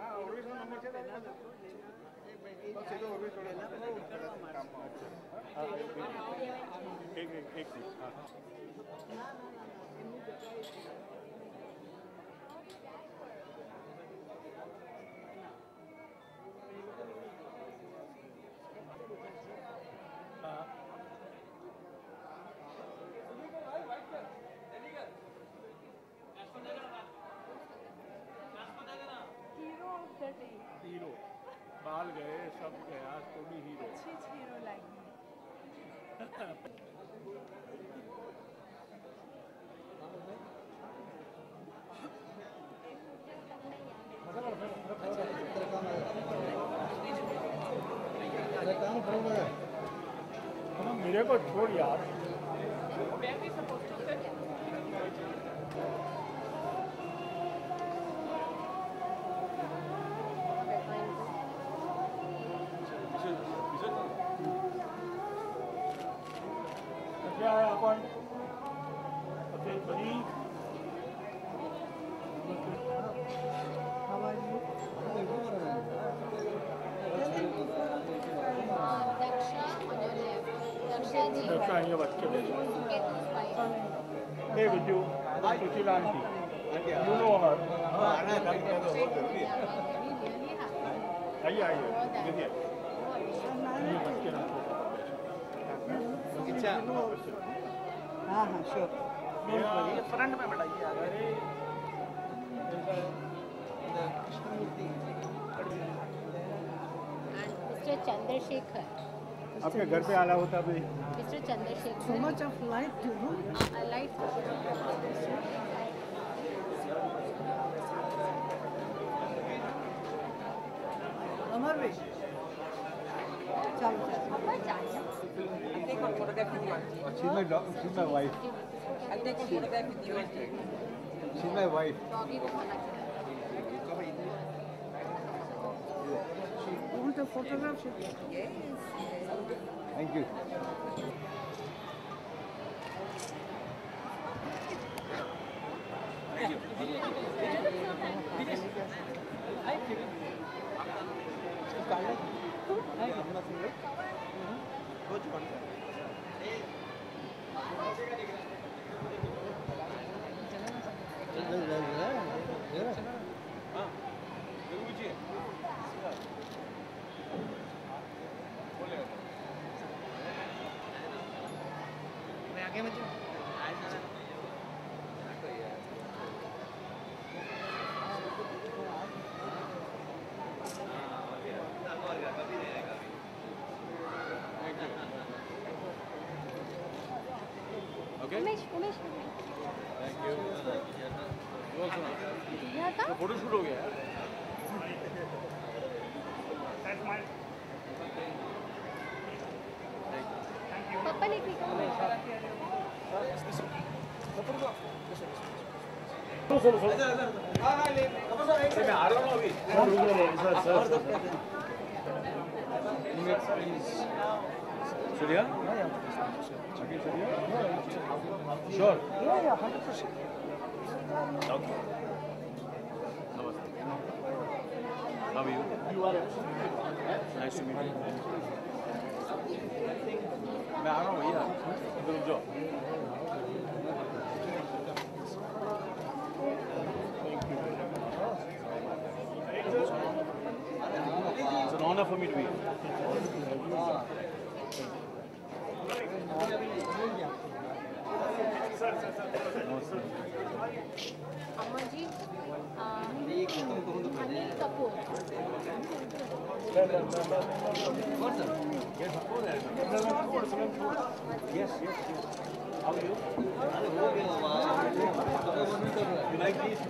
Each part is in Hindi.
हाँ और भी नंबर चाहिए बस ये और भी थोड़ा काम एक हाँ हीरो बाल गए सब गए आज तो भी हीरो हीरो लगी मेरे को छोड़ यार क्या है अपन ओके बनी दक्षा ये बच्चे hey with you Sushila auntie you know her आइए आइए देखिए ये बच्चे ना अच्छा हाँ हाँ श्योर ये फ्रंट में बैठाइए अरे मिस्टर चंद्रशेखर आपके घर पे आला होता भाई mister Chandrashekhar so much of light to you light Amar भाई चलो I'll take one photograph with you, auntie. she's my wife I'll take one photograph with you, auntie. she's my wife doggy को खाना you want a photograph shoot thank you आगे में उमेश उमेश thank you यहाँ था फोटो शूट हो गया पापा ने क्लिक मैं आ रहा हूँ अभी Surya? Surya? Sure. Yeah, 100%. Okay. Namaste. How are you? You are. Nice to meet you. मैं आ रहा हूँ भैया इधर रुक जाओ It's an honor for me to be here. अम्मा जी Anil Kapoor Yes. How are you? You like these?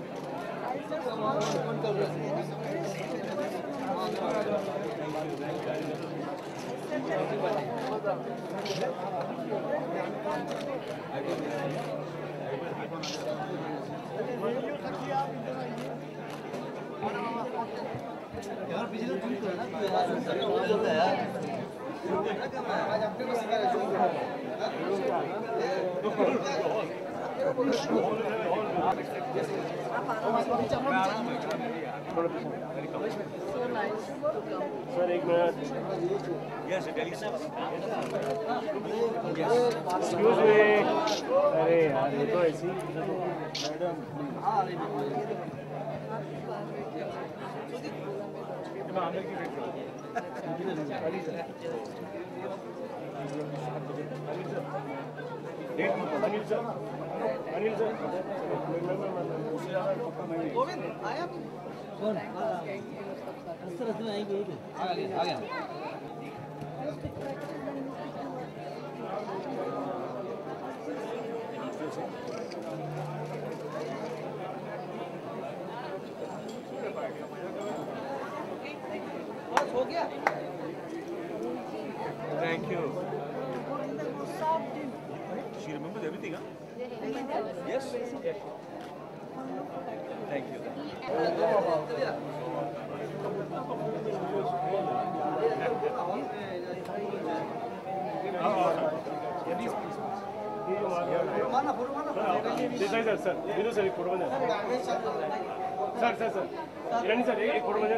यार पिछले दिन तो है ना तू यार बोलता है यार आज अपने को सिखा रहा है सर एक मिनट एक्सक्यूज मी अरे यार ये तो ऐसी अनिल सर गोविंद आया कौन रास्ते में आएंगे आ गया बस हो गया thank you she remembers everything huh yes thank you sir Vinod sir एक फोटो बना sir sir sir Irani sir एक फोटो बना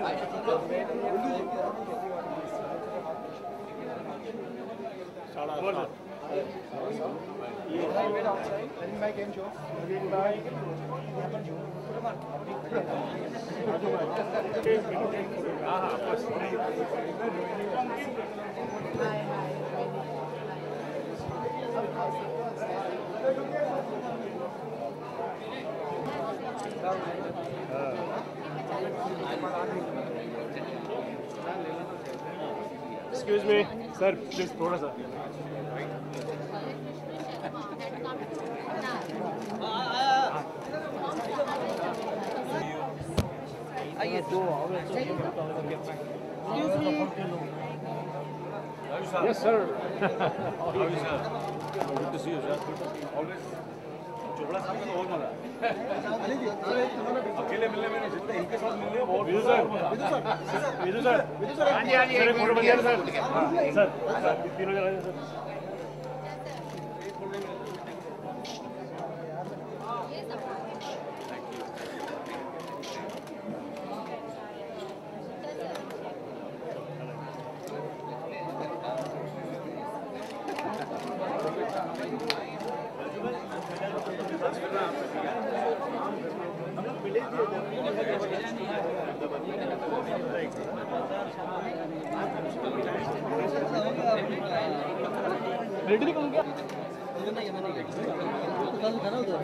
Excuse me, sir, please थोड़ा सा आइए दो Yes, sir. How are you, sir? Good to see you, sir. Always. Chopra साहब का तो और मजा अकेले मिलने में नहीं जितने इनके साथ मिलने में बहुत विजू सर हाँ जी सर एक फोटो बन गया सर सर तीनों जने सर रेडी कौन गया मैंने कल था ना उधर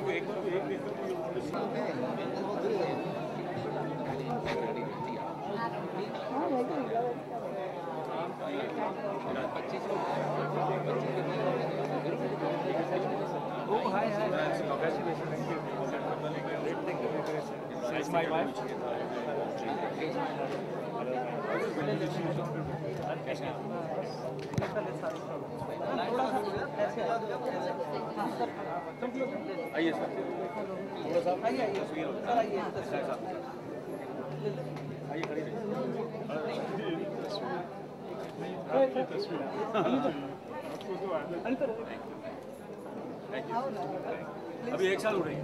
Oh, hi. Congratulations. Thank you. Great thing. It's my wife. आइए सर थोड़ा सा आइए आइए खड़ी अभी एक साल हो रही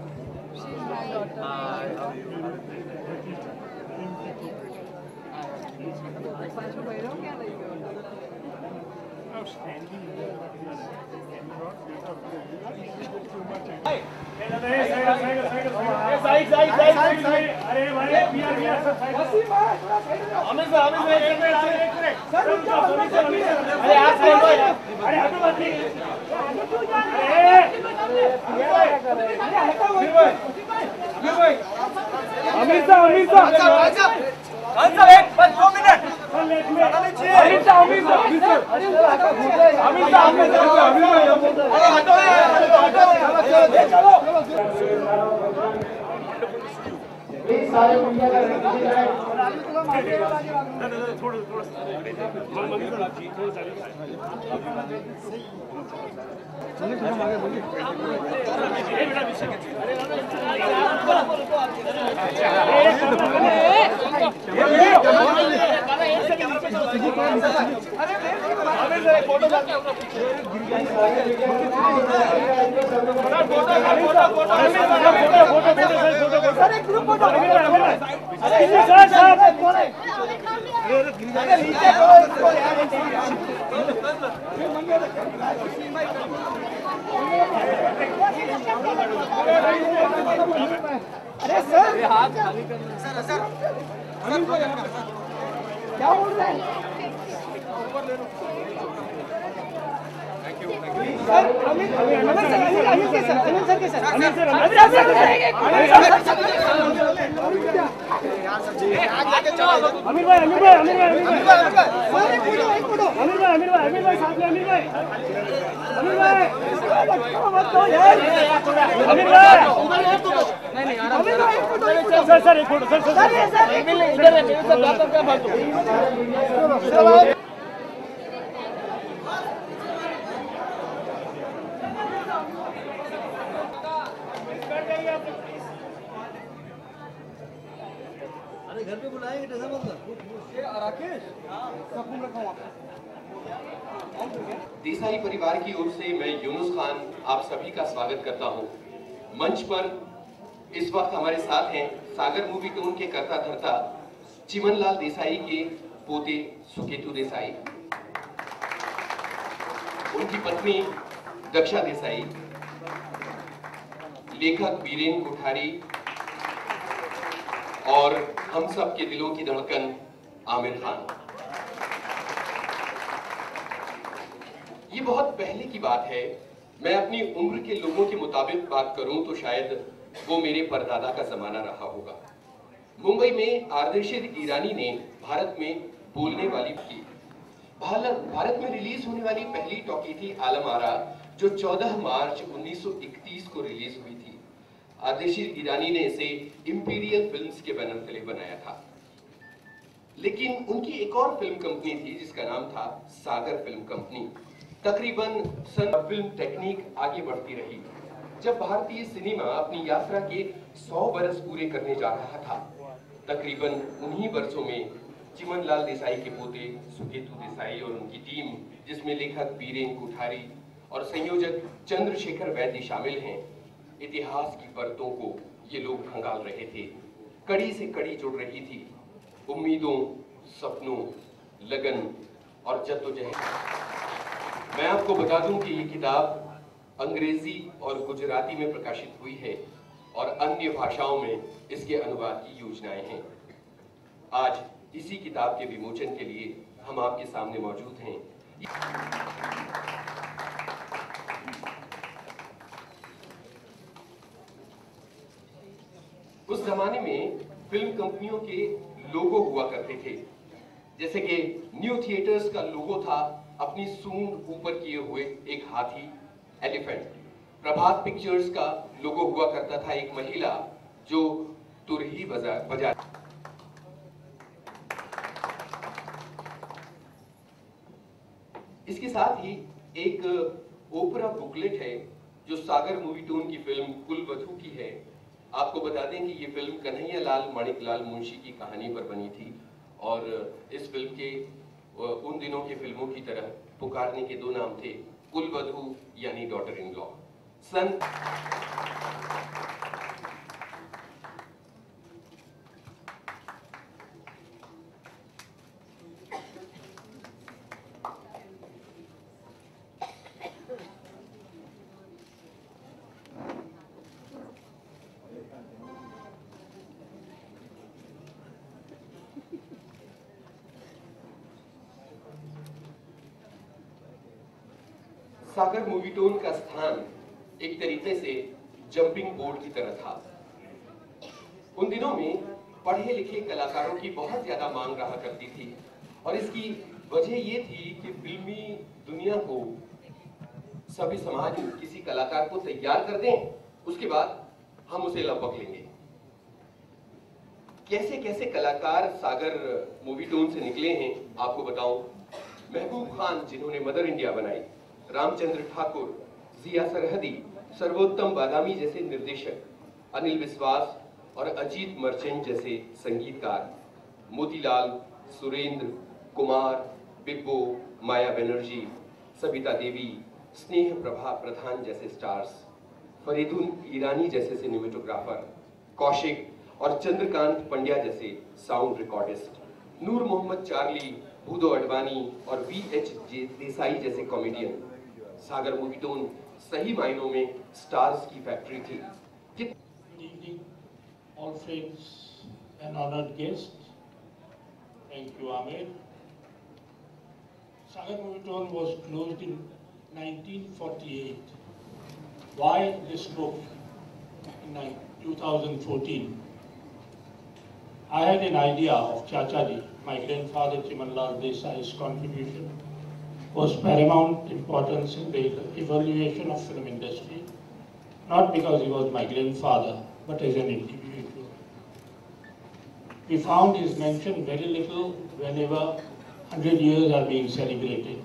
अरे सर हाथ खाली करना सर सर क्या बोल रहे हैं सर अमित सर के सर अमीर भाई साथ में अमीर भाई मत दो यार अमीर भाई सर एक फोटो सर इधर है सब बात क्या फालतू घर पे बुलाएंगे तो राकेश देसाई परिवार की ओर से मैं यूनुस खान आप सभी का स्वागत करता हूं। मंच पर इस वक्त हमारे साथ हैं सागर मूवी टोन के कर्ता धर्ता चिमनलाल देसाई के पोते सुकेतु देसाई, उनकी पत्नी दक्षा देसाई, लेखक बीरेन कोठारी और हम सब के दिलों की धड़कन आमिर खान। ये बहुत पहले की बात है। मैं अपनी उम्र के लोगों के मुताबिक बात करूं तो शायद वो मेरे परदादा का जमाना रहा होगा। मुंबई में आर्देशिर ईरानी ने भारत में बोलने वाली की भारत में रिलीज होने वाली पहली टॉकी थी आलम आरा, जो 14 मार्च 1931 को रिलीज हुई थी। आर्देशिर ईरानी ने इसे इंपीरियल फिल्म्स के बैनर तले बनाया था, लेकिन उनकी एक और फिल्म कंपनी थी जिसका नाम था सागर फिल्म कंपनी। तकरीबन फिल्म टेक्निक आगे बढ़ती रही। जब भारतीय सिनेमा अपनी यात्रा के 100 बरस पूरे करने जा रहा था, तकरीबन उन्हीं वर्षों में चिमनलाल देसाई के पोते सुकेतु देसाई और उनकी टीम, जिसमें लेखक बीरेन कोठारी और संयोजक चंद्रशेखर वैद्य शामिल हैं, इतिहास की परतों को ये लोग खंगाल रहे थे। कड़ी से कड़ी जुड़ रही थी उम्मीदों, सपनों, लगन और जद्दोजहद। मैं आपको बता दूं कि ये किताब अंग्रेजी और गुजराती में प्रकाशित हुई है और अन्य भाषाओं में इसके अनुवाद की योजनाएं हैं। आज इसी किताब के विमोचन के लिए हम आपके सामने मौजूद हैं। उस जमाने में फिल्म कंपनियों के लोगो हुआ करते थे, जैसे कि न्यू थिएटर्स का लोगो था अपनी सूंड ऊपर किए हुए एक हाथी, एलिफेंट। प्रभात पिक्चर्स का लोगो हुआ करता था एक महिला जो तुरही बजा। इसके साथ ही एक ओपरा बुकलेट है जो सागर मूवी टोन की फिल्म कुलवधू की है। आपको बता दें कि ये फिल्म कन्हैया लाल माणिकलाल मुंशी की कहानी पर बनी थी और इस फिल्म के उन दिनों की फिल्मों की तरह पुकारने के 2 नाम थे, कुलवधू यानी डॉटर इन लॉ। सन सागर मूवी टोन का स्थान एक तरीके से जंपिंग बोर्ड की तरह था। उन दिनों में पढ़े लिखे कलाकारों की बहुत ज्यादा मांग रहा करती थी और इसकी वजह ये थी कि फिल्मी दुनिया को सभी समाज किसी कलाकार को तैयार कर दें, उसके बाद हम उसे लपक लेंगे। कैसे कैसे कलाकार सागर मूवी टोन से निकले हैं आपको बताऊं। महबूब खान जिन्होंने मदर इंडिया बनाई, रामचंद्र ठाकुर, जिया सरहदी, सर्वोत्तम बादामी जैसे निर्देशक, अनिल विश्वास और अजीत मर्चेंट जैसे संगीतकार, मोतीलाल, सुरेंद्र, कुमार, बिब्बो, माया बनर्जी, सविता देवी, स्नेह प्रभा प्रधान जैसे स्टार्स, फरीदुल ईरानी जैसे सिनेमेटोग्राफर, कौशिक और चंद्रकांत पंड्या जैसे साउंड रिकॉर्डिस्ट, नूर मोहम्मद चार्ली, भूदो अडवाणी और VH देसाई जैसे कॉमेडियन, सागर मूवीटोन सही मायनों में स्टार्स की फैक्ट्री थी। Good evening, all friends and honored guests. Thank you, Amir. Sagar Movietone was closed in 1948. Why this book in 2014? I had an idea of Chachaji, my grandfather Chimanlal Desai's contribution was paramount importance in the evaluation of film industry, not because he was my grandfather, but as an individual. We found his mention very little whenever 100 years are being celebrated.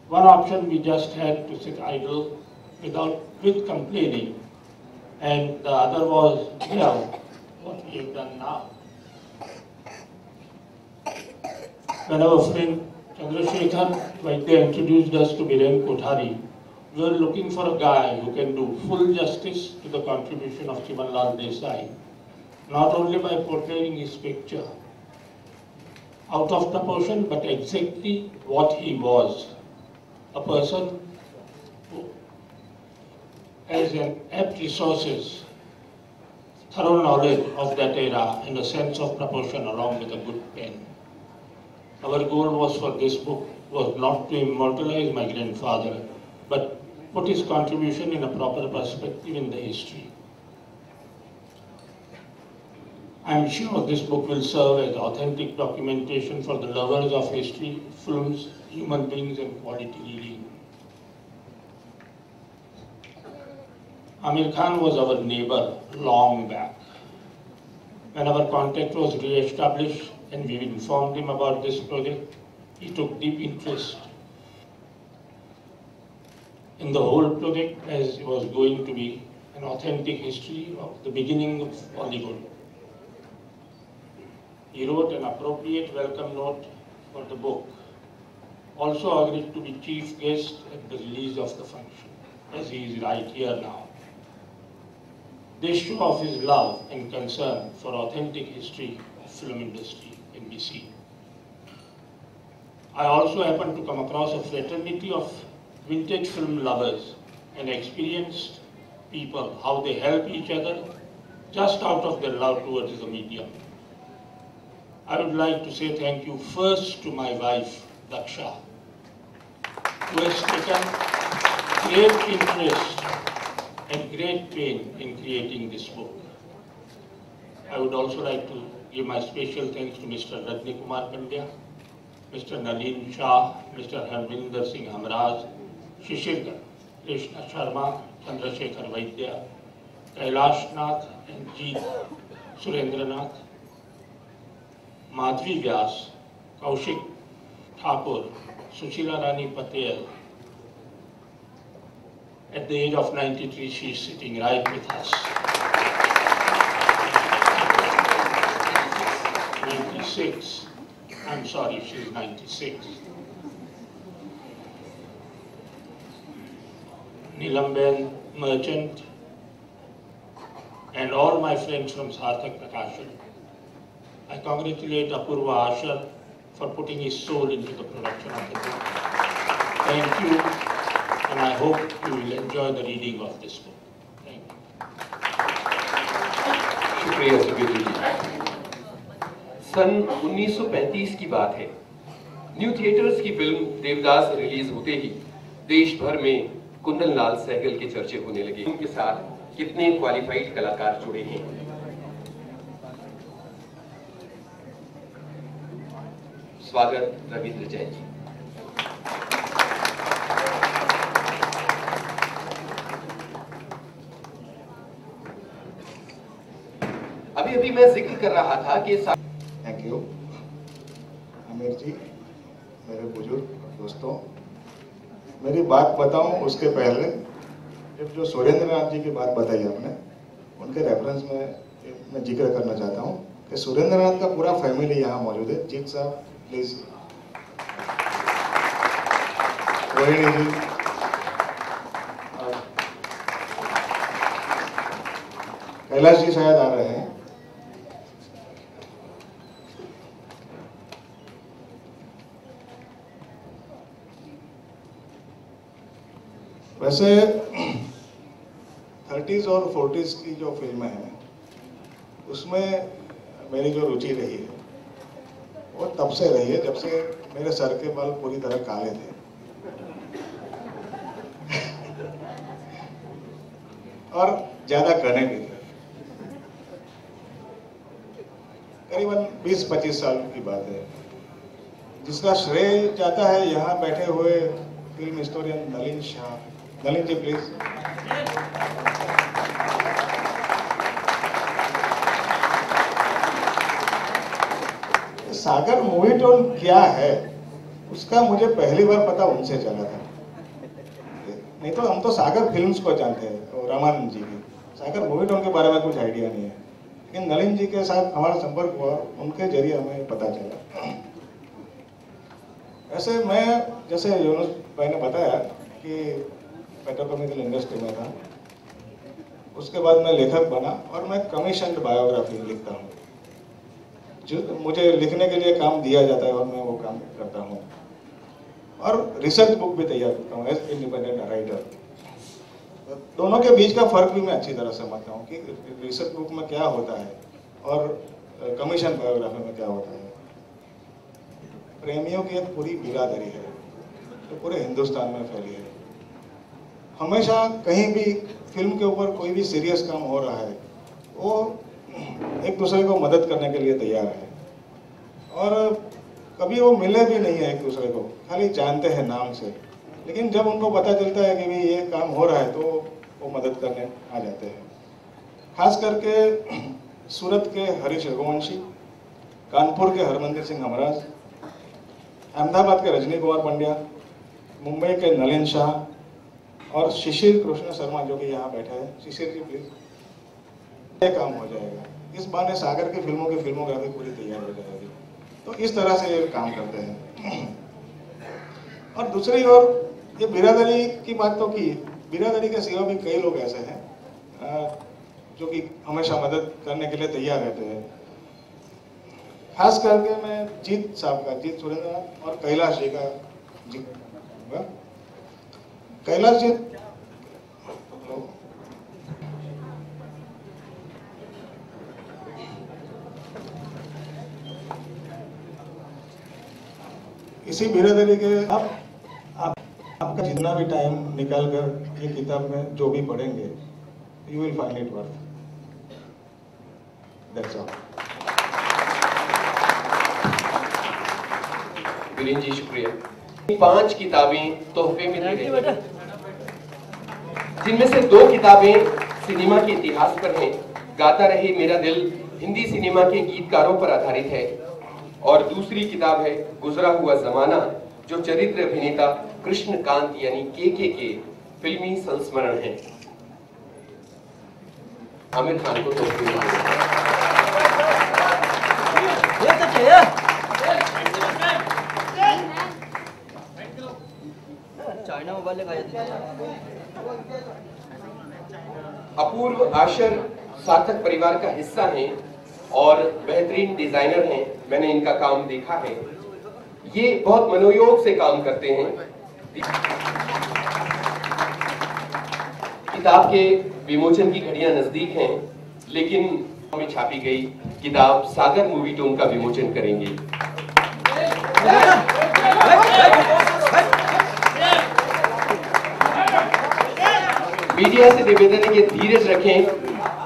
One option we just had to sit idle with complaining, and the other was, what we have done now. When our friend Chandrasekhar Vaidya introduced us to Biren Kothari, we were looking for a guy who can do full justice to the contribution of Chimanlal Desai, not only by portraying his picture out of proportion, but exactly what he was, a person who has an apt resources, thorough knowledge of that era, and a sense of proportion along with a good pen. Our goal was for this book was not to immortalize my grandfather, but put his contribution in a proper perspective in the history. I am sure this book will serve as authentic documentation for the lovers of history, films, human beings, and quality reading. Amir Khan was our neighbor long back. When our contact was re-established and we informed him about this project, he took deep interest in the whole project as it was going to be an authentic history of the beginning of Bollywood. He wrote an appropriate welcome note for the book. Also agreed to be chief guest at the release of the function, as he is right here now. This show of his love and concern for authentic history of film industry can be seen. I also happened to come across a fraternity of vintage film lovers and experienced people, how they help each other just out of their love towards the medium. I would like to say thank you first to my wife, Daksha, who has taken great interest and great pain in creating this book. I would also like to give my special thanks to Mr. Rajni Kumar Pandya, Mr. Nalin Shah, Mr. Harvinder Singh Hamraj, Shishir Krishna Sharma, Chandrasekhar Vaidya, Kailash Nath and G. Surendranath, Madhvi Vyas, Kaushik Thakur, Sushila Rani Patel. At the age of 93, she is sitting right with us. 96. I'm sorry, she is 96. Nilamben Merchant, and all my friends from Sarthak Prakashan. I congratulate Apurva Ashar for putting his soul into the production of the book. Thank you, and I hope you will enjoy the reading of this book. Thank you. शुक्रिया सुबेदू जी। सन 1935 की बात है। न्यू थिएटर्स की फिल्म देवदास रिलीज होते ही देश भर में कुंदन लाल सहगल के चर्चे होने लगे। उनके साथ कितने क्वालिफाइड कलाकार जुड़े हैं। स्वागत रविंद्र जैन जी। अभी मैं जिक्र कर रहा था कि थैंक यू आमिर जी, मेरे बुजुर्ग दोस्तों। मेरी बात बताऊं उसके पहले जब जो सुरेंद्र नाथ जी की बात बताई आपने, उनके रेफरेंस में मैं जिक्र करना चाहता हूं कि सुरेंद्र नाथ का पूरा फैमिली यहाँ मौजूद है। जीत साहब प्लीज। रोहिणी जी और कैलाश जी शायद आ रहे हैं। वैसे 30s और 40s की जो फिल्में हैं उसमें मेरी जो रुचि रही है वो तब से रही है जब से मेरे सर के बाल पूरी तरह काले थे। और ज्यादा घने भी थे। करीबन 20-25 साल की बात है, जिसका श्रेय जाता है यहाँ बैठे हुए film historian Nalin Shah. Nalin ji please. Sagar Movietone क्या है उसका मुझे पहली बार पता उनसे चला था। नहीं तो हम तो सागर फिल्म्स को जानते हैं और रामानंद जी की, सागर मूवी टोन के बारे में कुछ आइडिया नहीं है। लेकिन नलिन जी के साथ हमारा संपर्क हुआ, उनके जरिए हमें पता चला। ऐसे मैं, जैसे यूनुस भाई ने बताया कि पेट्रोकेमिकल इंडस्ट्री में था, उसके बाद मैं लेखक बना और मैं कमीशन्ड बायोग्राफी लिखता हूँ। जो मुझे लिखने के लिए काम दिया जाता है और मैं वो काम करता हूँ, और रिसर्च बुक भी तैयार करता हूँ एज इंडिपेंडेंट राइटर। दोनों के बीच का फर्क भी मैं अच्छी तरह समझता हूँ कि रिसर्च बुक में क्या होता है और कमीशन बायोग्राफी में क्या होता है। प्रेमियों की एक पूरी बिरादरी है जो पूरे हिंदुस्तान में फैली है। हमेशा कहीं भी फिल्म के ऊपर कोई भी सीरियस काम हो रहा है, वो एक दूसरे को मदद करने के लिए तैयार है, और कभी वो मिले भी नहीं है एक दूसरे को, खाली जानते हैं नाम से। लेकिन जब उनको पता चलता है कि भाई ये काम हो रहा है तो वो मदद करने आ जाते हैं। खास करके सूरत के हरीश रघुवंशी, कानपुर के हरमंदिर सिंह हमराज, अहमदाबाद के रजनी कुमार पंड्या, मुंबई के नलिन शाह और शिशिर कृष्ण शर्मा जो कि यहाँ बैठे हैं। शिशिर जी प्लीज। ये काम हो जाएगा, इस बहाने सागर की फिल्मों की फिल्मोग्राफी पूरी तैयार हो जाएगी। तो इस तरह से ये काम करते हैं। और दूसरी ओर ये बिरादरी की बात तो की, बिरादरी के सिवा भी कई लोग ऐसे हैं जो कि हमेशा मदद करने के लिए तैयार रहते हैं। खास करके मैं जीत साहब का, जीत सुरेंद्र और कैलाश जी का कैलाश जी इसी बिरादरी के आपका जितना भी टाइम निकाल कर ये किताब में जो भी पढ़ेंगे, you will find it worth. That's all. Virendra ji शुक्रिया। 5 किताबें तोहफे में दे रहे हैं, जिनमें से 2 किताबें सिनेमा के इतिहास पर हैं। गाता रहे मेरा दिल हिंदी सिनेमा के गीतकारों पर आधारित है, और दूसरी किताब है गुजरा हुआ जमाना, जो चरित्र अभिनेता कृष्णकांत यानी के फिल्मी संस्मरण है। आमिर खान को तोहफे में अपूर्व आशर सार्थक परिवार का हिस्सा हैं और बेहतरीन डिजाइनर हैं। मैंने इनका काम देखा है, ये बहुत मनोयोग से काम करते हैं। किताब के विमोचन की घड़ियां नजदीक हैं, लेकिन में छापी गई किताब सागर मूवी टोन का विमोचन करेंगे। मीडिया से निवेदन है कि धीरज रखें,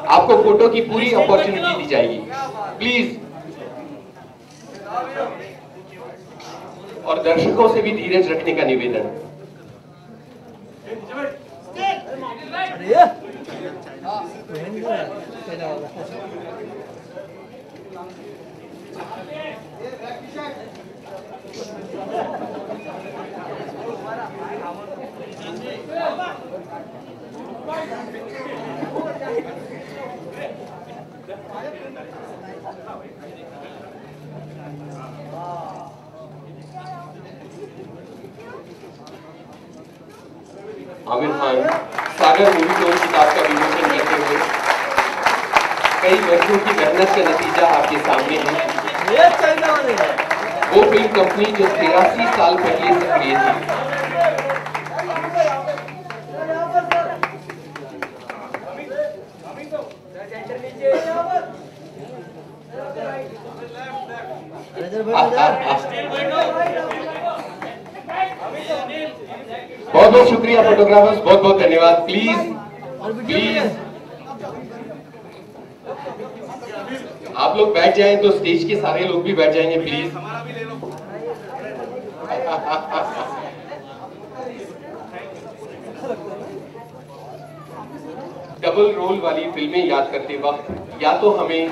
आपको फोटो की पूरी अपॉर्चुनिटी दी जाएगी, प्लीज। और दर्शकों से भी धीरज रखने का निवेदन। आमिर खान सागर मूवी टोन किताब का विमोचन करते हुए कई वर्षों की मेहनत का नतीजा आपके सामने है। वो फिल्म कंपनी जो 83 साल पहले सक्रिय थी। बहुत बहुत शुक्रिया फोटोग्राफर्स, बहुत बहुत धन्यवाद। प्लीज आप लोग बैठ जाएं तो स्टेज के सारे लोग भी बैठ जाएंगे प्लीज। डबल रोल वाली फिल्में याद करते वक्त या तो हमें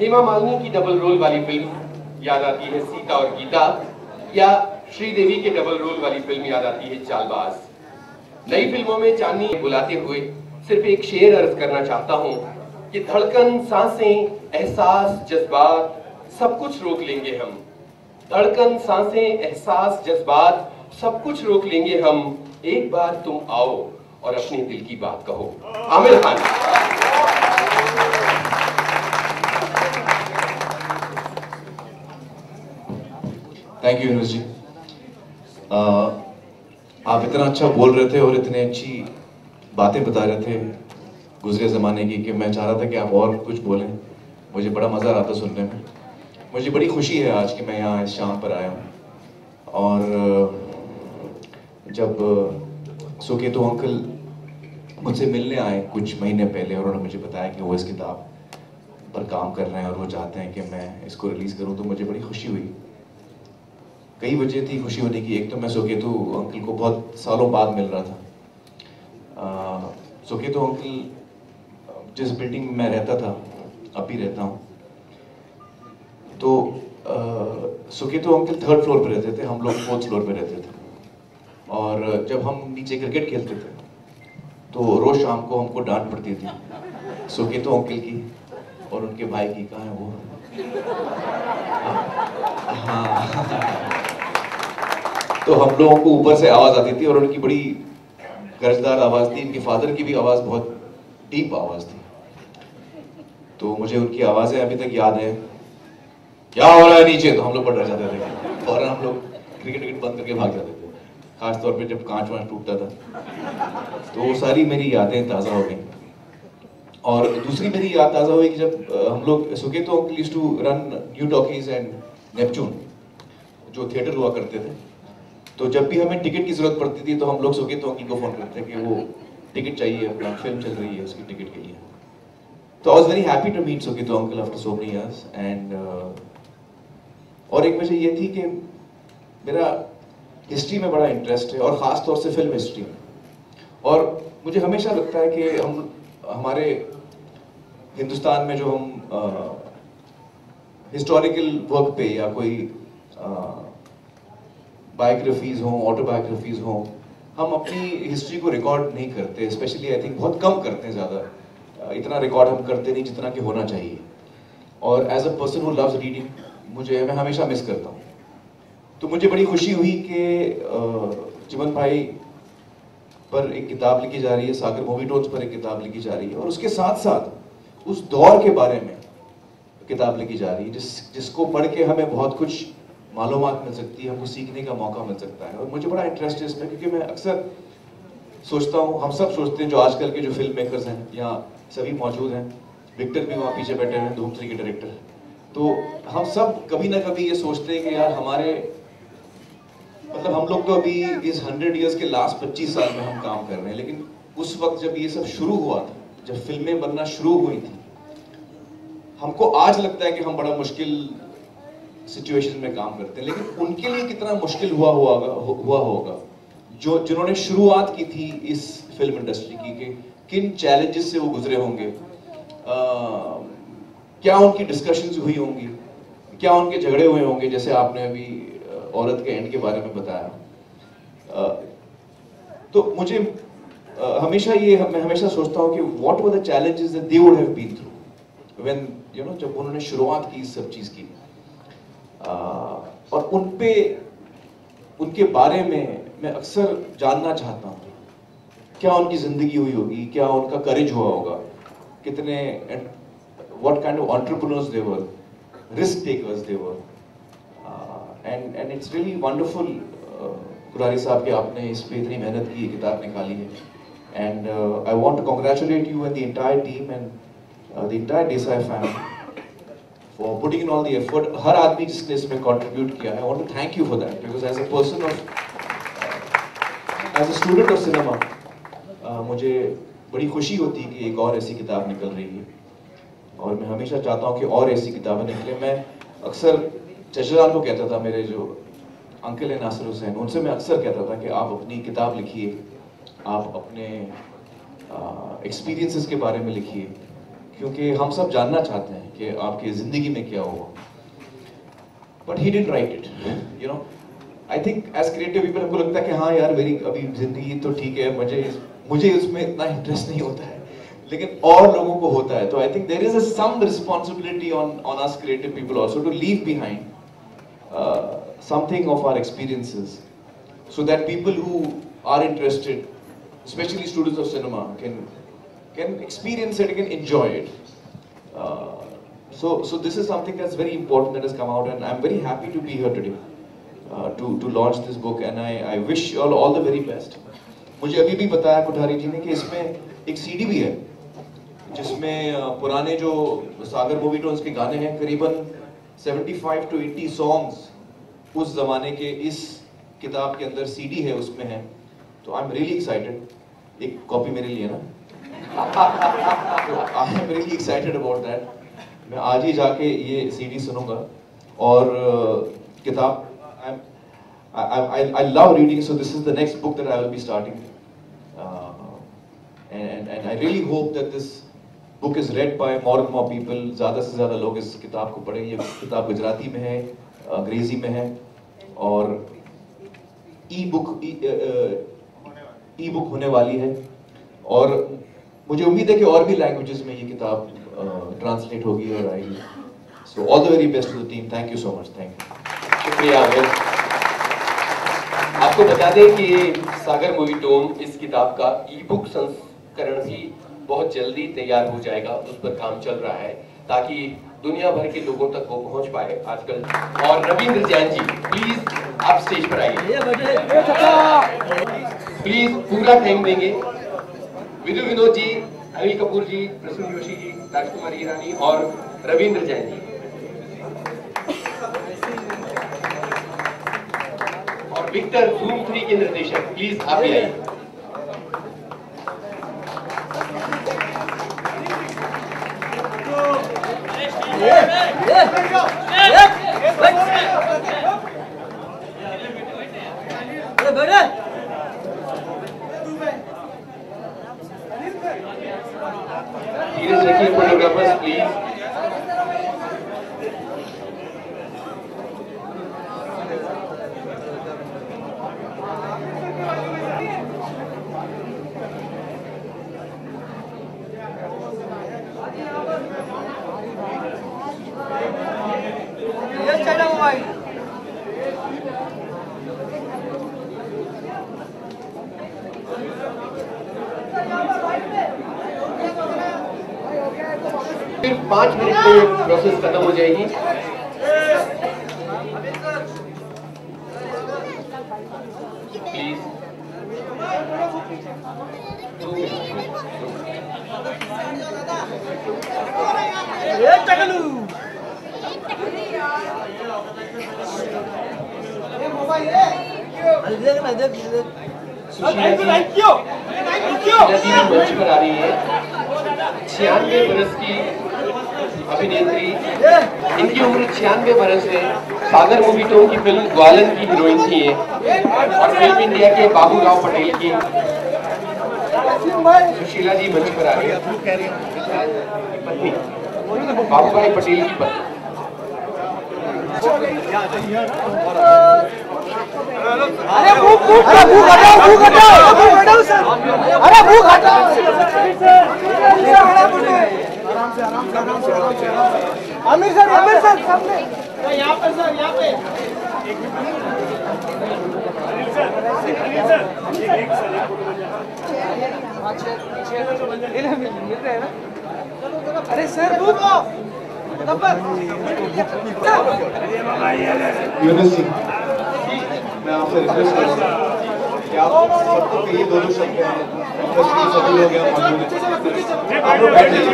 हेमा मालिनी की डबल रोल वाली फिल्म याद आती है सीता और गीता, या श्रीदेवी के डबल रोल वाली फिल्म याद आती है चालबाज। नई फिल्मों में चांदनी बुलाते हुए सिर्फ एक शेर अर्ज करना चाहता हूं कि धड़कन, सांसें, एहसास, जज्बात सब कुछ रोक लेंगे हम। धड़कन, सांसें, एहसास, जज्बात सब कुछ रोक लेंगे हम। एक बार तुम आओ और अपने दिल की बात कहो। आमिर खान। थैंक यू यूनुस जी। आप इतना अच्छा बोल रहे थे और इतने अच्छी बातें बता रहे थे गुजरे ज़माने की कि मैं चाह रहा था कि आप और कुछ बोलें। मुझे बड़ा मज़ा आ रहा था सुनने में। मुझे बड़ी खुशी है आज कि मैं यहाँ इस शाम पर आया हूँ। और जब सुकेतु अंकल मुझसे मिलने आए कुछ महीने पहले और उन्होंने मुझे बताया कि वो इस किताब पर काम कर रहे हैं और वो चाहते हैं कि मैं इसको रिलीज़ करूँ, तो मुझे बड़ी खुशी हुई। कई वजह थी खुशी होने की। एक तो मैं सुकेतु अंकल को बहुत सालों बाद मिल रहा था। सुकेतु अंकल जिस बिल्डिंग में मैं रहता था, अब भी रहता हूँ, तो सुकेतु अंकल 3rd फ्लोर पे रहते थे, हम लोग 4th फ्लोर पे रहते थे। और जब हम नीचे क्रिकेट खेलते थे तो रोज शाम को हमको डांट पड़ती थी सुकेतु अंकल की और उनके भाई की। कहाँ है वो? हाँ। तो हम लोगों को ऊपर से आवाज आती थी और उनकी बड़ी गरजदार आवाज थी। इनके फादर की भी आवाज बहुत डीप आवाज थी। तो मुझे उनकी आवाजें अभी तक याद है। क्या हो रहा है नीचे? तो हम लोग बड़ा डर जाते थे और हम लोग क्रिकेट बंद करके भाग जाते थे, खास तौर पे जब कांच वांच टूटता था। तो वो सारी मेरी यादें ताज़ा हो गई। और दूसरी मेरी याद ताज़ा हुई कि जब हम लोग Suketu uncle used to run New Talkies and Neptune, जो थिएटर हुआ करते थे, तो जब भी हमें टिकट की जरूरत पड़ती थी तो हम लोग सुकेतु अंकल को फोन करते कि वो टिकट चाहिए, अपना फिल्म चल रही है, उसकी टिकट के लिए। तो I was very happy to meet Suketu uncle after so many years. And और एक वजह ये थी कि मेरा हिस्ट्री में बड़ा इंटरेस्ट है और ख़ास तौर से फिल्म हिस्ट्री में। और मुझे हमेशा लगता है कि हमारे हिंदुस्तान में जो हम हिस्टोरिकल वर्क पे या कोई बायोग्राफीज हों, ऑटोबायोग्राफीज हों, हम अपनी हिस्ट्री को रिकॉर्ड नहीं करते। स्पेशली आई थिंक बहुत कम करते हैं, ज़्यादा इतना रिकॉर्ड हम करते नहीं जितना कि होना चाहिए। और as a person who loves reading, मैं हमेशा मिस करता हूँ। तो मुझे बड़ी खुशी हुई कि चिमन भाई पर एक किताब लिखी जा रही है, सागर मूवी टोन्स पर एक किताब लिखी जा रही है, और उसके साथ साथ उस दौर के बारे में किताब लिखी जा रही है जिसको पढ़ के हमें बहुत कुछ मालूमात मिल सकती है, हमको सीखने का मौका मिल सकता है। और मुझे बड़ा इंटरेस्ट है इसमें, क्योंकि मैं अक्सर सोचता हूँ, हम सब सोचते हैं, जो आजकल के जो फिल्म मेकर्स हैं यहाँ सभी मौजूद हैं, विक्टर भी वहाँ पीछे बैठे हैं, धूम 3 के डायरेक्टर, तो हम सब कभी ना कभी ये सोचते हैं कि यार हमारे मतलब हम लोग तो अभी इस 100 इयर्स के लास्ट 25 साल में हम काम कर रहे हैं, लेकिन उस वक्त जब ये सब शुरू हुआ था, जब फिल्में बनना शुरू हुई थी, हमको आज लगता है कि हम बड़ा मुश्किल सिचुएशन में काम करते हैं, लेकिन उनके लिए कितना मुश्किल हुआ होगा जिन्होंने शुरुआत की थी इस फिल्म इंडस्ट्री की, कि किन चैलेंजेस से वो गुजरे होंगे, क्या उनकी डिस्कशंस हुई होंगी, क्या उनके झगड़े हुए होंगे, जैसे आपने अभी औरत के एंड के बारे में बताया। तो मुझे हमेशा मैं हमेशा सोचता हूँ कि whatever the challenges that they would have been through when जब उन्होंने शुरुआत की इस सब चीज की, और उनके बारे में मैं अक्सर जानना चाहता हूँ क्या उनकी जिंदगी हुई होगी, क्या उनका करेज हुआ होगा, कितने what kind of entrepreneurs they were, risk takers they were, and it's really wonderful Kurari साहब कि आपने इस पे इतनी मेहनत की, किताब निकाली है, and I want to congratulate you and the entire team and the entire Desai family for putting in all the effort. हर आदमी जिसने इसमें contribute किया है, I want to thank you for that because as a person of as a student of cinema मुझे बड़ी खुशी होती है कि एक और ऐसी किताब निकल रही है और मैं हमेशा चाहता हूँ कि और ऐसी किताबें निकले। मैं अक्सर चचरान को कहता था, मेरे जो अंकल हैं नासिर हुसैन, उनसे मैं अक्सर कहता था कि आप अपनी किताब लिखिए, आप अपने एक्सपीरियंसेस के बारे में लिखिए, क्योंकि हम सब जानना चाहते हैं कि आपकी ज़िंदगी में क्या हुआ। But he didn't write it, you know. I think as creative people हमको लगता है कि हाँ यार मेरी अभी ज़िंदगी तो ठीक है, मुझे उसमें इतना इंटरेस्ट नहीं होता है, लेकिन और लोगों को होता है। तो I think there is some responsibility on us creative people also to leave behind something of our experiences so that people who are interested, especially students of cinema, can experience it, can enjoy it. So this is something that's very important that has come out, and I'm very happy to be here today to launch this book, and I wish you all the very best. मुझे अभी भी बताया कुठारी जी ने कि इसमें एक सीडी भी है जिसमें पुराने जो सागर मूवी टोन्स के गाने हैं, करीबन 75 to 80 सॉन्ग्स उस जमाने के इस किताब के अंदर सीडी है, उसमें है। तो आई एम रियली एक्साइटेड। एक कॉपी मेरे लिए ना, I am really excited about that. मैं आज ही जाके ये सीडी सुनूंगा और किताब I love reading, so this is the next book that I will be starting, and I really hope that this book is read by more and more people. ज़्यादा से ज़्यादा लोग इस किताब को पढ़ें। ये किताब गुजराती में है, अंग्रेजी में है और ई बुक होने वाली है, और मुझे उम्मीद है कि और भी लैंग्वेजेस में ये किताब ट्रांसलेट होगी और आएगी। So all the very best to the team. Thank you so much. Thank you. शुक्रिया आमिर। आपको बता दें कि सागर मूवी टोन इस किताब का ई बुक संस्करण भी बहुत जल्दी तैयार हो जाएगा, उस पर काम चल रहा है ताकि दुनिया भर के लोगों तक वो पहुंच पाए आजकल। और रविंद्र जैन जी प्लीज आप स्टेज पर आइए, प्लीज पूरा टाइम देंगे। विदु विनोद जी, अनिल कपूर जी, प्रसून जोशी जी, राजकुमारी ईरानी और रविंद्र जैन जी, और विक्टर धूम 3 के निर्देशक, प्लीज आप भी आइए। धीरे से रखिए फोटोग्राफर्स प्लीज। सिर्फ 5 मिनट में प्रोसेस खत्म हो जाएगी। प्लीज सुशीला जी मंच पर आ रही है। 96 बरस की अभिनेत्री, इनकी उम्र 96 बरस है। सागर मूवी टोन की फिल्म ग्वालन की हीरोइन थी ये, और फिल्म इंडिया के बाबूराव पटेल की सुशीला जी मंच पर आ रही है। पत्नी बाबूभाई पटेल की पत्नी। अरे भूख हटाओ सर, अरे भूख हटाओ। आमिर सर सामने, यहाँ पे सर, यहाँ पे। मिल रहे हैं ना? अरे सर यूनुस जी, मैं आपसे रिक्वेस्ट करूंगा कि आप सबको कहिए दो शब्द हैं। सभी लोग यहाँ मौजूद हैं, आप लोग बैठ जाइए।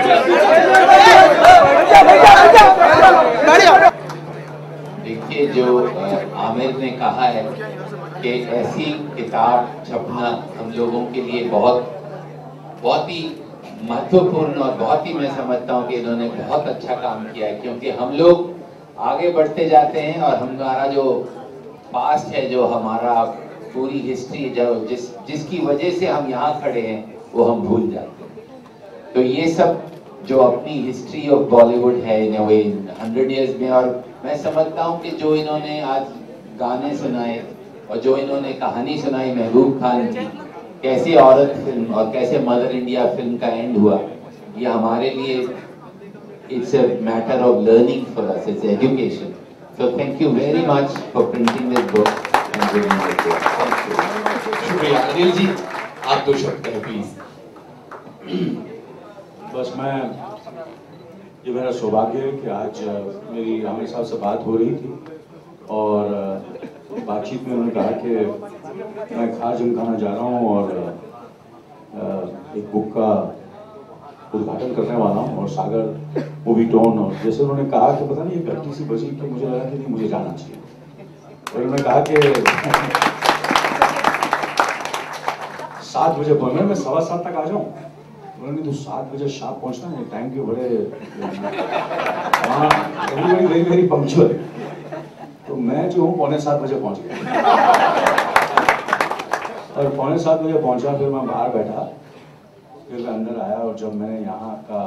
देखिए, जो आमिर ने कहा है कि ऐसी किताब छपना हम लोगों के लिए बहुत ही महत्वपूर्ण और बहुत ही, मैं समझता हूँ कि इन्होंने बहुत अच्छा काम किया है, क्योंकि हम लोग आगे बढ़ते जाते हैं और हमारा जो पास्ट है, जो हमारा पूरी हिस्ट्री, जो जिसकी वजह से हम यहाँ खड़े हैं, वो हम भूल जाते हैं। तो ये सब जो अपनी हिस्ट्री ऑफ बॉलीवुड है इन 100 इयर्स में, और मैं समझता हूँ कि जो इन्होंने आज गाने सुनाए और जो इन्होंने कहानी सुनाई महबूब खान की, कैसे औरत फिल्म और कैसे मदर इंडिया फिल्म का एंड हुआ, ये हमारे लिए it's a matter of learning for us, it's education. So thank you very much for printing this book and giving it to us. शुक्रिया। अनिल जी, आप दो शब्द कहें प्लीज। बस मैं, ये मेरा सौभाग्य है कि आज मेरी आमिर साहब से बात हो रही थी और बातचीत में उन्होंने कहा कि मैं खास जिमखाना जा रहा हूँ और एक बुक का उद्घाटन करने वाला हूँ और सागर मूवी टोन, और जैसे उन्होंने कहा कि पता नहीं ये घंटी सी बजी कि मुझे लगा कि नहीं, मुझे जाना चाहिए। और उन्होंने कहा कि 7 बजे पहुँचना, मैं 7:15 तक आ जाऊँ। उन्होंने तो 7 बजे शाम पहुँचना है, टाइम के बड़े वेरी वेरी पंक्चुअल। तो मैं जो हूँ 6:45 बजे पहुँच गया और 6:45 बजे पहुँचा, फिर मैं बाहर बैठा, फिर मैं अंदर आया और जब मैंने यहाँ का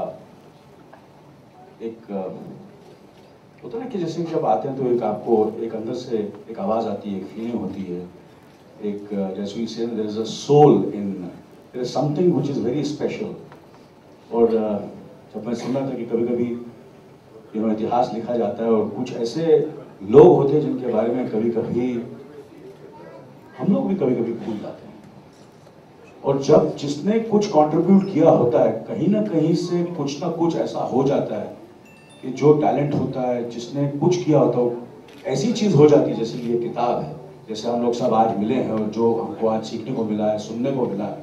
एक होता ना कि जैसे जब आते हैं तो एक आपको एक अंदर से एक आवाज़ आती है, एक फीलिंग होती है, एक जैसे we say there is a soul in, there is something which is very special. और जब मैं सुन रहा था कि कभी कभी इतिहास लिखा जाता है और कुछ ऐसे लोग होते हैं जिनके बारे में कभी कभी हम लोग भी कभी कभी भूल जाते हैं, और जब जिसने कुछ कंट्रीब्यूट किया होता है, कहीं ना कहीं से कुछ ना कुछ ऐसा हो जाता है कि जो टैलेंट होता है, जिसने कुछ किया होता है, ऐसी चीज हो जाती है। जैसे ये किताब है, जैसे हम लोग सब आज मिले हैं और जो हमको आज सीखने को मिला है, सुनने को मिला है,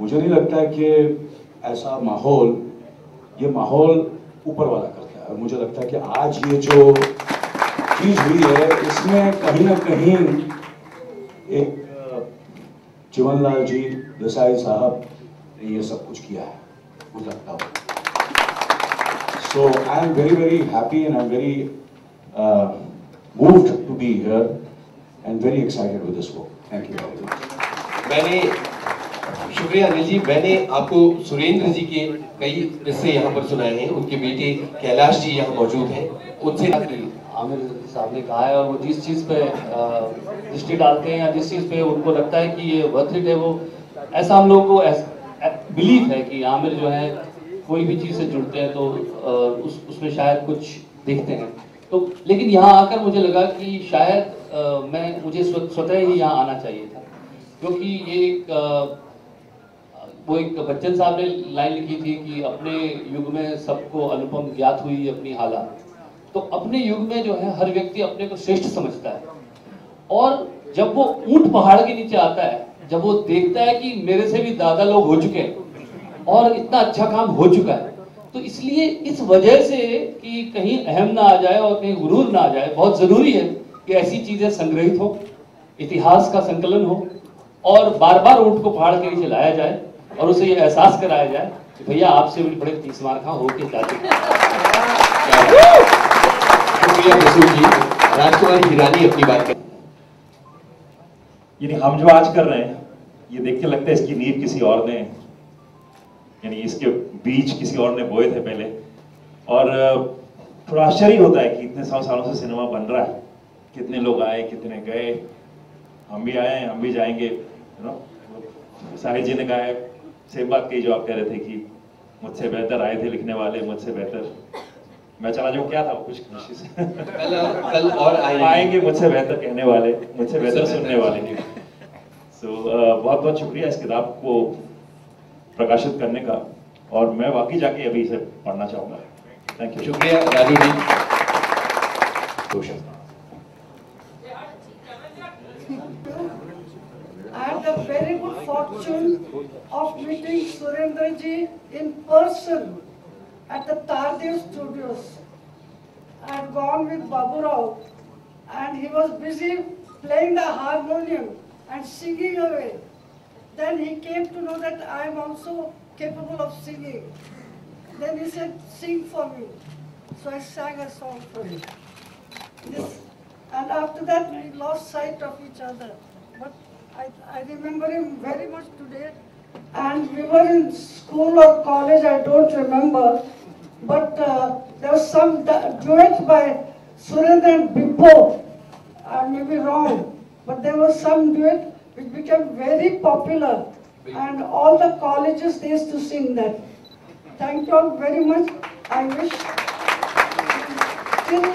मुझे नहीं लगता है कि ऐसा माहौल, ये माहौल ऊपर वाला करता है। और मुझे लगता है कि आज ये जो चीज हुई है, इसमें कहीं ना कहीं एक चिमनलाल जी देसाई साहब ने ये सब कुछ किया है, मुझे लगता है। So I am very very happy and I am very moved to be here and very excited with this book. Thank you very much. शुक्रिया अनिल जी। मैंने आपको सुरेंद्र जी के कई किस्से यहाँ पर सुनाए हैं, उनके बेटे कैलाश जी यहाँ मौजूद हैं, उनसे आमिर साहब ने कहा है, और वो जिस चीज़ पे दृष्टि डालते हैं या जिस चीज़ पे उनको लगता है कि ये वर्थ इट है, वो ऐसा हम लोगों को बिलीव है कि आमिर जो है कोई भी चीज़ से जुड़ते हैं तो उसमें शायद कुछ देखते हैं। तो लेकिन यहाँ आकर मुझे लगा कि शायद मुझे स्वतः ही यहाँ आना चाहिए था, क्योंकि ये वो एक बच्चन साहब ने लाइन लिखी थी कि अपने युग में सबको अनुपम ज्ञात हुई अपनी हालत। तो अपने युग में जो है हर व्यक्ति अपने को श्रेष्ठ समझता है, और जब वो ऊंट पहाड़ के नीचे आता है, जब वो देखता है कि मेरे से भी दादा लोग हो चुके हैं और इतना अच्छा काम हो चुका है, तो इसलिए इस वजह से कि कहीं अहम ना आ जाए और कहीं गुरूर ना आ जाए, बहुत जरूरी है कि ऐसी चीजें संग्रहित हो, इतिहास का संकलन हो, और बार बार ऊंट को पहाड़ के नीचे लाया जाए और उसे ये एहसास कराया जाए कि भैया आपसे भी बड़े 30 मार खा होके जाते। शुक्रिया बसु जी। राजकुमारी हिरानी अपनी बात करें। यानी हम जो आज कर रहे हैं, ये देख के लगता है इसकी नींव किसी और ने, यानी इसके बीज किसी और ने बोए थे पहले, और थोड़ा आश्चर्य होता है कि इतने सालों से सिनेमा बन रहा है, कितने लोग आए कितने गए, हम भी आए हम भी जाएंगे। साहिर जी ने कहा है, सेम बात कही जो आप कह रहे थे कि मुझसे बेहतर आए थे लिखने वाले, मुझसे बेहतर मैं चला जाऊँ, क्या था कुछ खुशी से कल और आएंगे मुझसे बेहतर कहने वाले, मुझसे बेहतर सुनने वाले। बहुत बहुत शुक्रिया इस किताब को प्रकाशित करने का, और मैं वाकई जाके अभी इसे पढ़ना चाहूँगा। Thank you. शुक्रिया Raju ji. I had the very good fortune of meeting Surendra ji in person at the Tardev Studios. I had gone with Babu Rao and he was busy playing the harmonium and singing away. Then he came to know that I am also capable of singing. Then he said, sing for me. So I sang a song for him. And after that we lost sight of each other. But I remember him very much today. And we were in school or college, I don't remember. But there was some duet by Surendra and Bimbo. I may be wrong. But there was some duet which became very popular. And all the colleges, they used to sing that. Thank you all very much. I wish still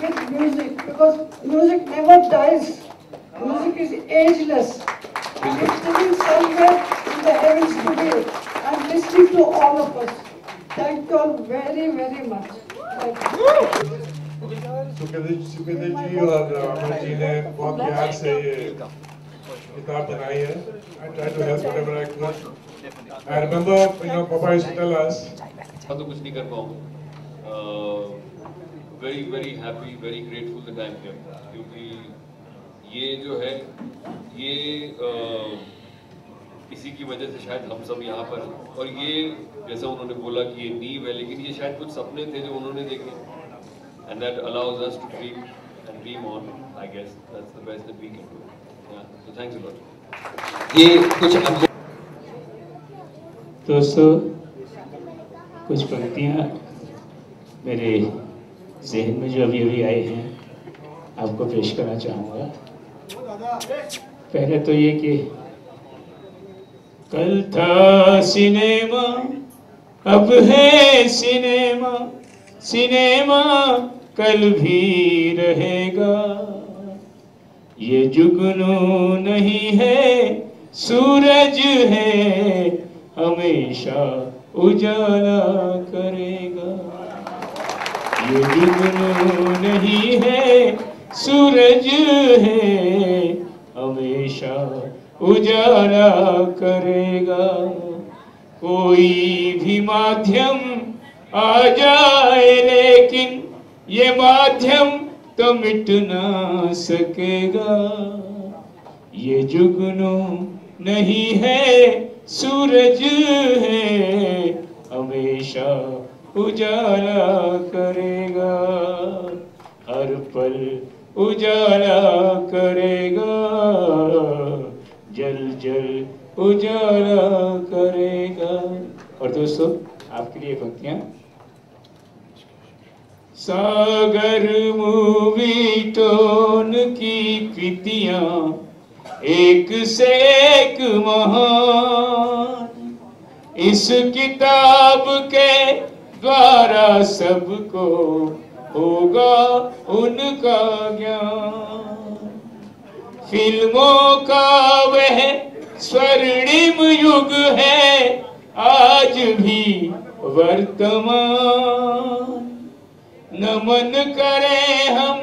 with music, because music never dies. Music is ageless. And it's sitting somewhere in the heavens today and listening to all of us. Thank you all very, very much. Sukhdev ji और अमर जी ने बहुत प्यार से ये किताब बनाई है। I try to help whatever I could. I remember, Papa used to tell us. तो कुछ नहीं कर पाऊँ। Very very happy, very grateful that I'm here, क्योंकि ये जो है ये इसी की वजह से शायद हम सब यहाँ पर, और ये जैसा उन्होंने बोला कि ये नींव है, लेकिन ये शायद कुछ सपने थे जो उन्होंने देखे, and that allows us to dream and dream on. I guess that's the best that we can do. Yeah, so thanks a lot. ये कुछ दोस्तों, कुछ पंक्तियाँ मेरे जहन में जो अभी अभी आए हैं आपको पेश करना चाहूँगा। पहले तो ये कि कल था सिनेमा, अब है सिनेमा, सिनेमा कल भी रहेगा। ये जुगनू नहीं है, सूरज है, हमेशा उजाला करेगा। ये जुगनू नहीं है, सूरज है, हमेशा उजाला करेगा। कोई भी माध्यम आ जाए, लेकिन ये माध्यम तो मिट ना सकेगा। ये जुगनू नहीं है, सूरज है, हमेशा उजाला करेगा। हर पल उजाला करेगा, जल जल उजाला करेगा। और दोस्तों, आपके लिए पंक्तियां। सागर मूवी टोन की कृतियां एक से एक महान, इस किताब के द्वारा सबको होगा उनका ज्ञान। फिल्मों का वह स्वर्णिम युग है, आज भी वर्तमान। नमन करें हम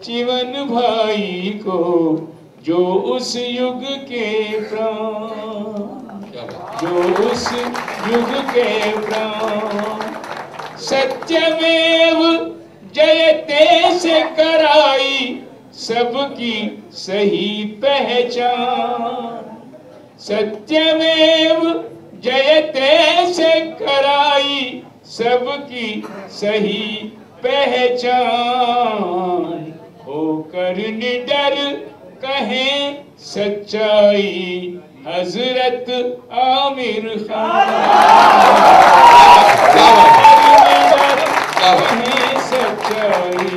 चिवन भाई को, जो उस युग के प्राण, जो उस युग के प्राण। सत्यमेव जयते से कराई सबकी सही पहचान। सत्यमेव जयते से कराई सबकी सही पहचान। होकर निडर कहें सच्चाई हजरत आमिर खान। सच्चाई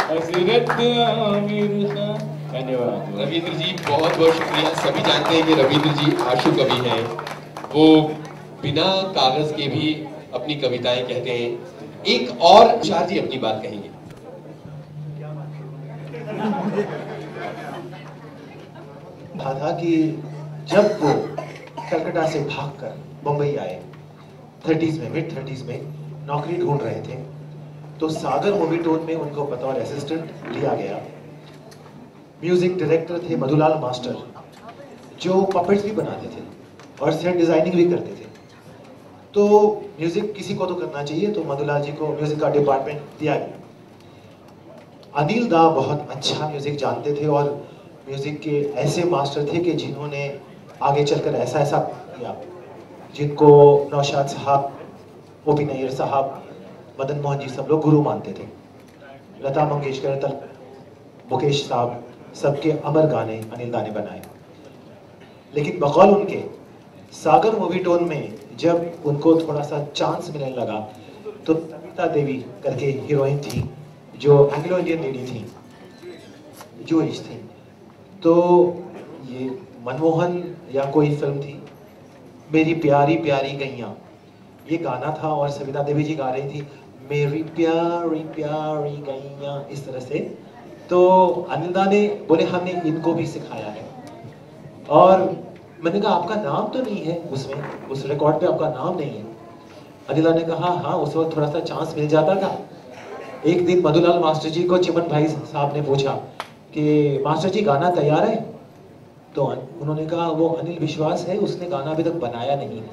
हजरत आमिर खान। धन्यवाद रविंद्र जी, बहुत बहुत शुक्रिया। सभी जानते हैं कि रविंद्र जी आशु कवि हैं। वो बिना कागज के भी अपनी कविताएं कहते हैं। एक और शाह जी अपनी बात कहेंगे। था कि जब वो कलकत्ता से भागकर मुंबई आए 30s में, मिड 30s में नौकरी ढूंढ रहे थे, तो सागर मूवी टोन में उनको बतौर असिस्टेंट लिया गया। म्यूजिक डायरेक्टर थे मधुलाल मास्टर, जो पपेट्स भी बनाते थे और सेट डिजाइनिंग भी करते थे। तो म्यूजिक किसी को तो करना चाहिए, तो मधुलाल जी को म्यूजिक का डिपार्टमेंट दिया गया। अनिल दा बहुत अच्छा म्यूजिक जानते थे और म्यूजिक के ऐसे मास्टर थे कि जिन्होंने आगे चलकर ऐसा ऐसा किया, जिनको नौशाद साहब, ओपी नैयर साहब, मदन मोहन जी सब लोग गुरु मानते थे। लता मंगेशकर तक मुकेश साहब, सबके अमर गाने अनिल दा ने बनाए। लेकिन बकौल उनके सागर मूवी टोन में जब उनको थोड़ा सा चांस मिलने लगा, तो नमिता देवी करके हीरोइन थी, जो एंग्लो इंडियन लेडी थी, जूइश थी, तो ये मनमोहन या कोई फिल्म थी, मेरी प्यारी प्यारी गैया, ये गाना था और सविता देवी जी गा रही थी मेरी प्यारी प्यारी गैया, इस तरह से। तो अनिल दा ने बोले हमने इनको भी सिखाया है। और मैंने कहा आपका नाम तो नहीं है उसमें, उस रिकॉर्ड पे आपका नाम नहीं है। अनिल दा ने कहा हाँ, उस वक्त थोड़ा सा चांस मिल जाता था। एक दिन मधुलाल मास्टर जी को चिमन भाई साहब ने पूछा कि मास्टर जी गाना तैयार है? तो उन्होंने कहा वो अनिल विश्वास है, उसने गाना अभी तक बनाया नहीं है।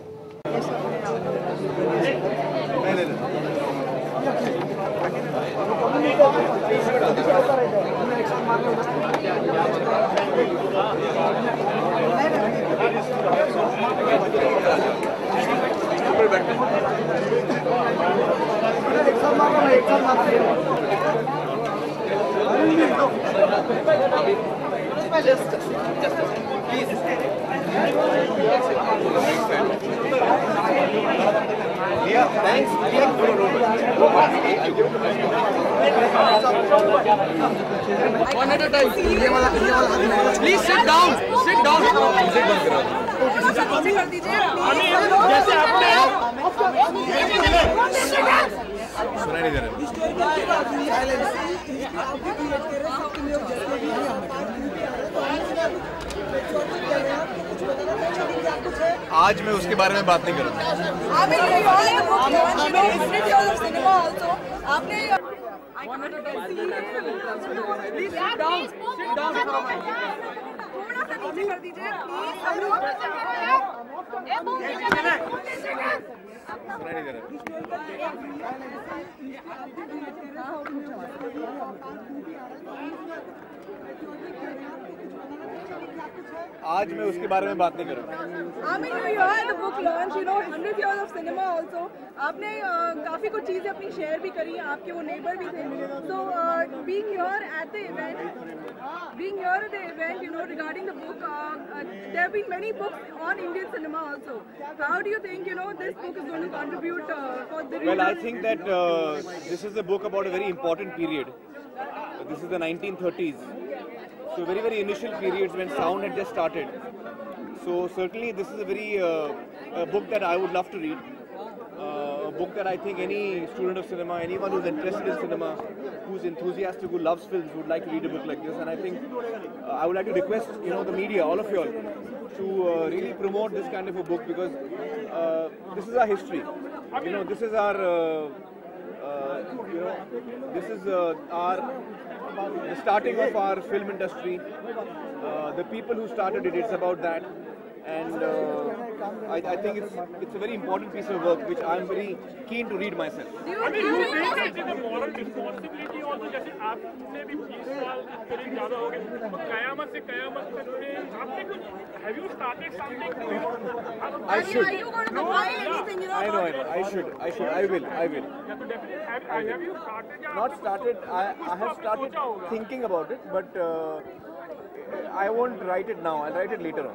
One at a time. Please sit down. Sit down. जैसे आपने सुनाई नहीं दे रहा। आज मैं उसके बारे में बात नहीं करूँगा। थोड़ा सा नीचे कर दीजिए आज मैं उसके बारे में बात नहीं करूँगा। आपने काफी कुछ चीजें अपनी शेयर भी करी, आपके वो नेबर भी थे। So being here at the event, you know, regarding the book, there have been many books on Indian cinema also. How do you think, you know, this book is going to contribute for the? Well, I think that this is a book about a very important period. This is the 1930s. So very, very initial periods when sound had just started. So certainly this is a very a book that I would love to read. A book that I think any student of cinema, anyone who's interested in cinema, who's enthusiastic, who loves films, would like to read a book like this. And I think I would like to request, you know, the media, all of you all, to really promote this kind of a book, because this is our history. You know, this is our, you know, this is the starting of our film industry. The people who started it, it's about that. And I think it's a very important piece of work which I'm very keen to read myself. Do you think it is a moral responsibility also? जैसे आपने भी 20 साल करीब ज़्यादा हो गए, कयामत से कयामत तक आपने कुछ have you started something? I should. Are you going to compile anything? You know, I know. I should. I will. Yeah, so definitely. Have you started? Not started. I have started thinking about it, but I won't write it now. I'll write it later on.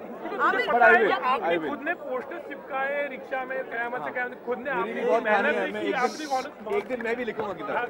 But I will. I will. खुद ने पोस्टर चिपकाए रिक्शा में, कयामत से कयामत, खुद ने मेरी भी बहुत कहानी है। मैं एक दिन मैं भी लिखूंगा किताब।